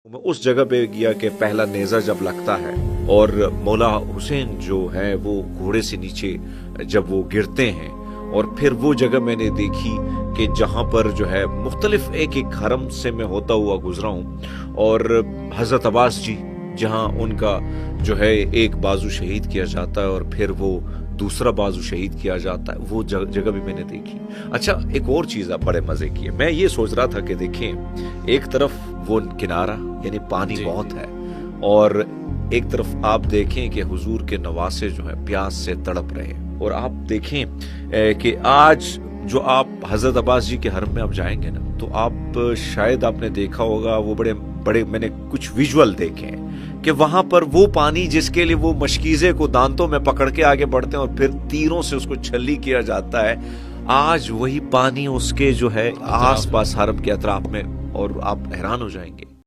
मैं उस जगह पे गया कि पहला नेज़ा जब लगता है और मौला हुसैन जो है वो घोड़े से नीचे जब वो गिरते हैं, और फिर वो जगह मैंने देखी कि जहाँ पर जो है मुख्तलिफ एक एक हरम से मैं होता हुआ गुजरा हूँ, और हज़रत अब्बास जी जहाँ उनका जो है एक बाजू शहीद किया जाता है और फिर वो दूसरा बाजू शहीद किया जाता है, वो जगह भी मैंने देखी। अच्छा, एक और चीज़ आप बड़े मज़े की है, मैं ये सोच रहा था कि देखें एक तरफ वो किनारा यानी पानी बहुत है, और एक तरफ आप देखें कि हुजूर के नवासे जो है प्यास से तड़प रहे हैं, और आप देखें कि आज जो आप हज़रत अब्बास जी के हरम में आप जाएंगे ना, तो आप शायद आपने देखा होगा वो बड़े बड़े मैंने कुछ विजुअल देखे हैं कि वहां पर वो पानी जिसके लिए वो मशकीज़े को दांतों में पकड़ के आगे बढ़ते हैं और फिर तीरों से उसको छली किया जाता है, आज वही पानी उसके जो है आस पास हरम के अतराफ में, और आप हैरान हो जाएंगे।